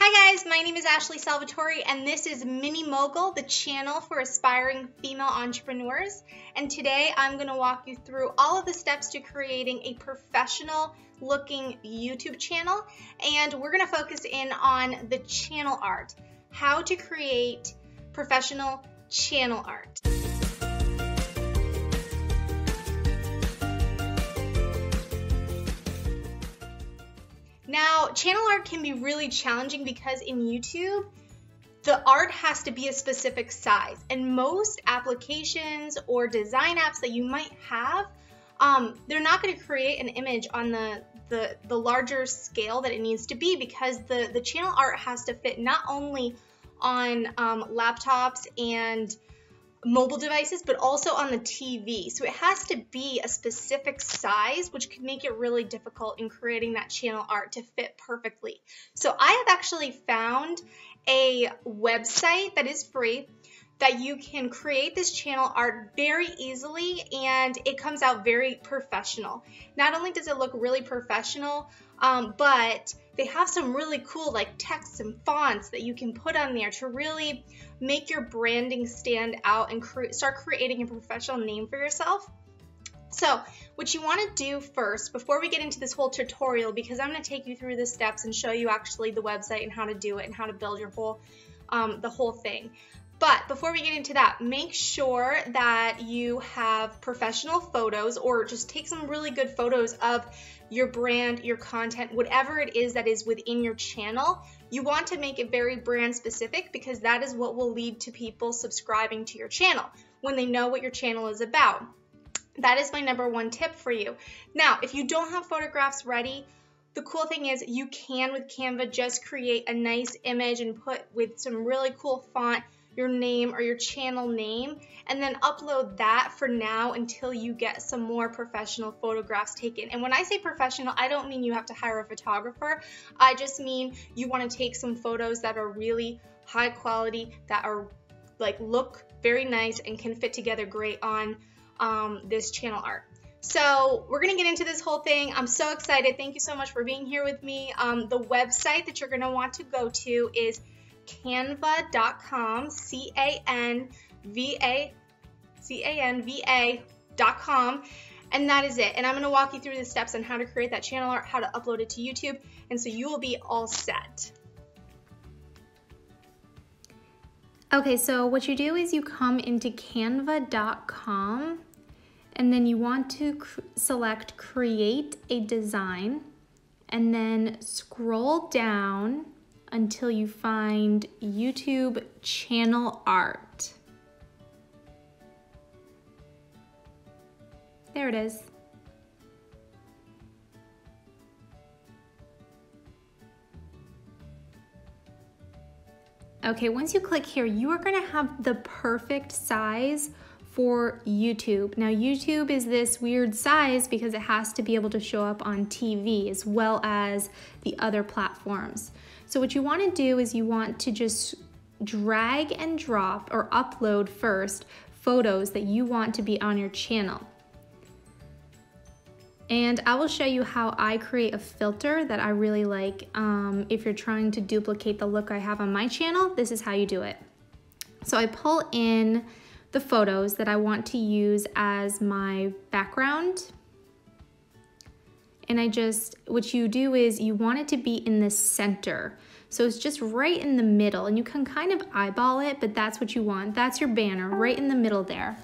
Hi guys, my name is Salvatori and this is Mini Mogul, the channel for aspiring female entrepreneurs. And today I'm going to walk you through all of the steps to creating a professional looking YouTube channel. And we're going to focus in on the channel art, how to create professional channel art. Now, channel art can be really challenging because in YouTube, the art has to be a specific size. And most applications or design apps that you might have, they're not going to create an image on the larger scale that it needs to be, because the channel art has to fit not only on laptops and mobile devices, but also on the TV. So it has to be a specific size, which can make it really difficult in creating that channel art to fit perfectly. So I have actually found a website that is free that you can create this channel art very easily, and it comes out very professional. Not only does it look really professional, but they have some really cool like text and fonts that you can put on there to really make your branding stand out and start creating a professional name for yourself. So what you want to do first, before we get into this whole tutorial, because I'm going to take you through the steps and show you actually the website and how to do it and how to build your whole the whole thing. But before we get into that, make sure that you have professional photos, or just take some really good photos of your brand, your content, whatever it is that is within your channel. You want to make it very brand specific, because that is what will lead to people subscribing to your channel when they know what your channel is about. That is my #1 tip for you. Now, if you don't have photographs ready, the cool thing is you can, with Canva, just create a nice image and put with some really cool font your name or your channel name, and then upload that for now until you get some more professional photographs taken. And when I say professional, I don't mean you have to hire a photographer. I just mean you want to take some photos that are really high quality, that are like look very nice and can fit together great on this channel art. So we're going to get into this whole thing. I'm so excited. Thank you so much for being here with me. The website that you're going to want to go to is canva.com, canva.com, and that is it. And I'm going to walk you through the steps on how to create that channel art, how to upload it to YouTube, and so you will be all set. Okay, so what you do is you come into canva.com, and then you want to select create a design, and then scroll down until you find YouTube channel art. There it is. Okay, once you click here, you are going to have the perfect size for YouTube. Now, YouTube is this weird size because it has to be able to show up on TV as well as the other platforms. So what you want to do is you want to just drag and drop, or upload first, photos that you want to be on your channel. And I will show you how I create a filter that I really like. If you're trying to duplicate the look I have on my channel, this is how you do it. So I pull in the photos that I want to use as my background. And what you do is you want it to be in the center. So it's just right in the middle, and you can kind of eyeball it, but that's what you want. That's your banner, right in the middle there.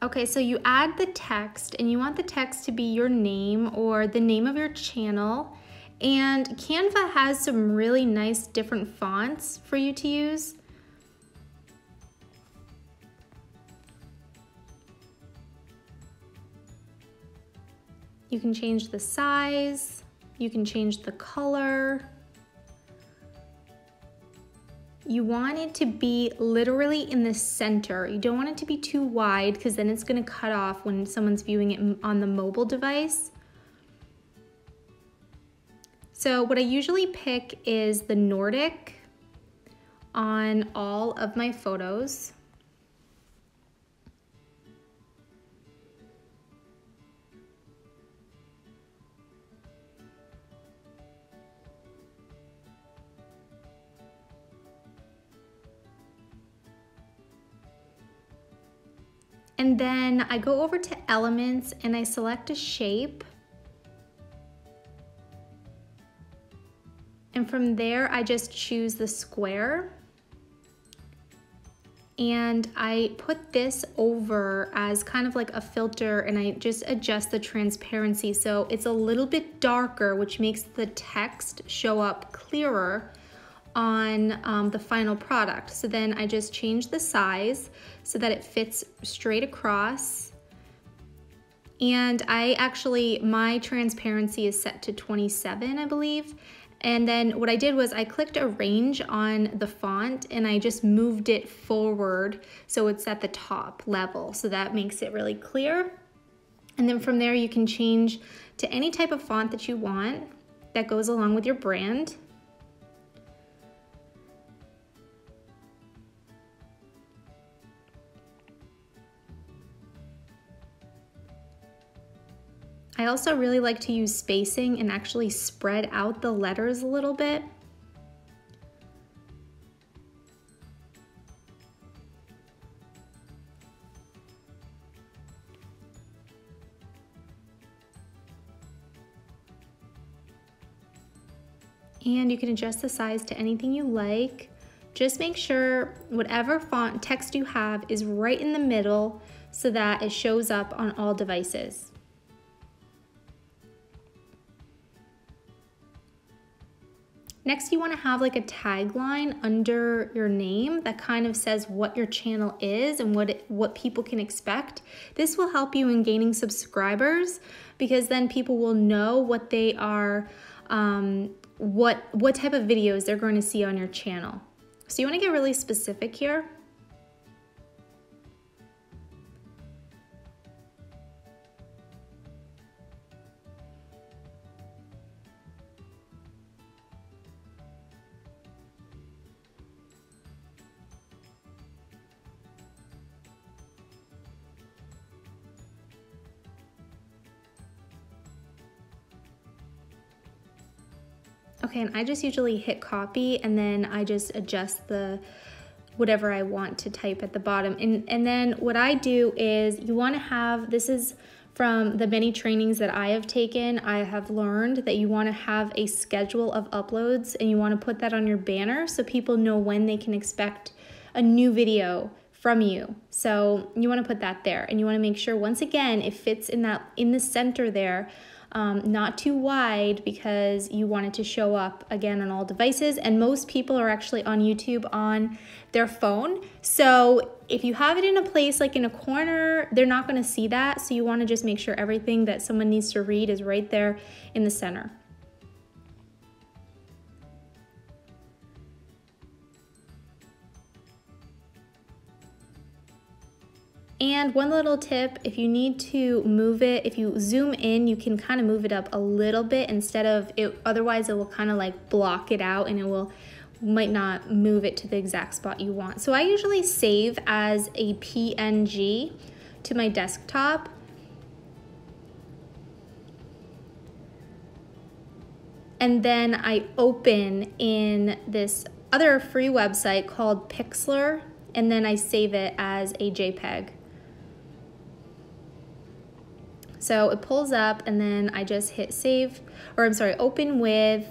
Okay, so you add the text, and you want the text to be your name or the name of your channel. And Canva has some really nice different fonts for you to use. You can change the size, you can change the color. You want it to be literally in the center. You don't want it to be too wide, because then it's going to cut off when someone's viewing it on the mobile device. So what I usually pick is the Nordic on all of my photos. And then I go over to elements and I select a shape. And from there, I just choose the square. And I put this over as kind of like a filter, and I just adjust the transparency so it's a little bit darker, which makes the text show up clearer on the final product. So then I just change the size so that it fits straight across. And my transparency is set to 27, I believe. And then what I did was I clicked arrange on the font and I just moved it forward so it's at the top level. So that makes it really clear. And then from there you can change to any type of font that you want that goes along with your brand. I also really like to use spacing and actually spread out the letters a little bit. And you can adjust the size to anything you like. Just make sure whatever font text you have is right in the middle so that it shows up on all devices. Next, you want to have like a tagline under your name that kind of says what your channel is and what people can expect. This will help you in gaining subscribers because then people will know what they are, what type of videos they're going to see on your channel. So you want to get really specific here. Okay, and I just usually hit copy and then I just adjust whatever I want to type at the bottom. And then what I do is you want to have, this is from the many trainings that I have taken, I have learned that you want to have a schedule of uploads and you want to put that on your banner so people know when they can expect a new video from you. So you want to put that there and you want to make sure once again it fits in the center there. Not too wide because you want it to show up again on all devices, and most people are actually on YouTube on their phone. So if you have it in a place like in a corner, they're not going to see that. So you want to just make sure everything that someone needs to read is right there in the center. And one little tip, if you need to move it, if you zoom in, you can kind of move it up a little bit instead of it, otherwise it will kind of like block it out and might not move it to the exact spot you want. So I usually save as a PNG to my desktop. And then I open in this other free website called Pixlr, and then I save it as a JPEG. So it pulls up and then I just hit save, or I'm sorry, open with,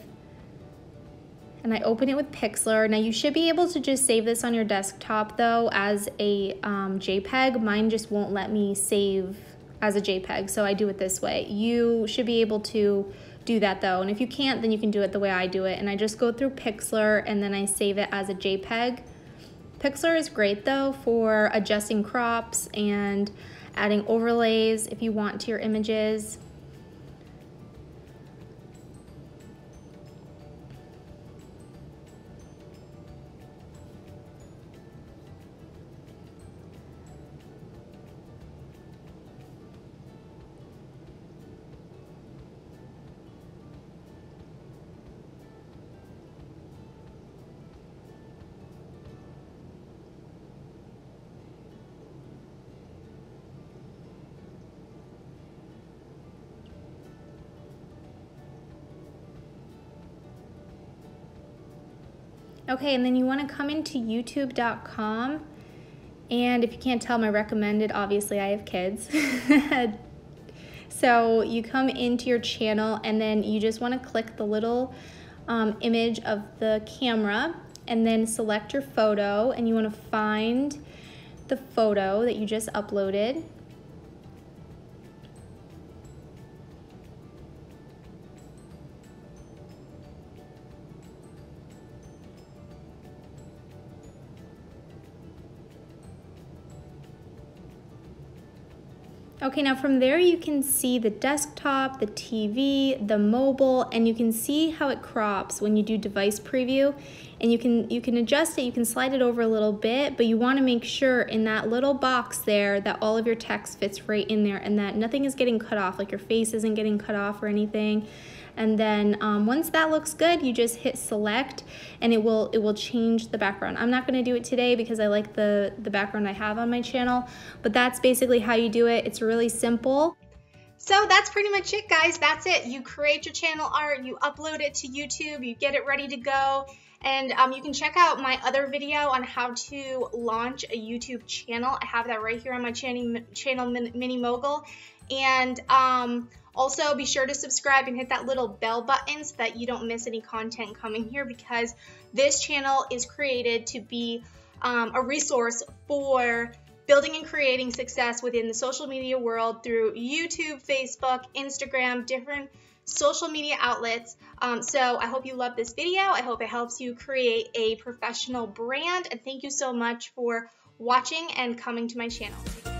and I open it with Pixlr. Now you should be able to just save this on your desktop though as a JPEG. Mine just won't let me save as a JPEG, so I do it this way. You should be able to do that though, and if you can't, then you can do it the way I do it. And I just go through Pixlr and then I save it as a JPEG. Pixlr is great though for adjusting crops and adding overlays if you want to your images. Okay, and then you want to come into youtube.com And if you can't tell, my recommended, obviously I have kids. So you come into your channel and then you just want to click the little image of the camera and then select your photo, and you want to find the photo that you just uploaded. Okay, now from there you can see the desktop, the TV, the mobile, and you can see how it crops when you do device preview. And you can adjust it, you can slide it over a little bit, but you want to make sure in that little box there that all of your text fits right in there and that nothing is getting cut off, like your face isn't getting cut off or anything. And then once that looks good, you just hit select and it will change the background. I'm not gonna do it today because I like the background I have on my channel, but that's basically how you do it. It's really simple. So that's pretty much it, guys. That's it. You create your channel art, you upload it to YouTube, you get it ready to go, and you can check out my other video on how to launch a YouTube channel. I have that right here on my channel Mini Mogul. And also be sure to subscribe and hit that little bell button so that you don't miss any content coming here, because this channel is created to be a resource for building and creating success within the social media world through YouTube, Facebook, Instagram, different social media outlets. So I hope you love this video. I hope it helps you create a professional brand, and thank you so much for watching and coming to my channel.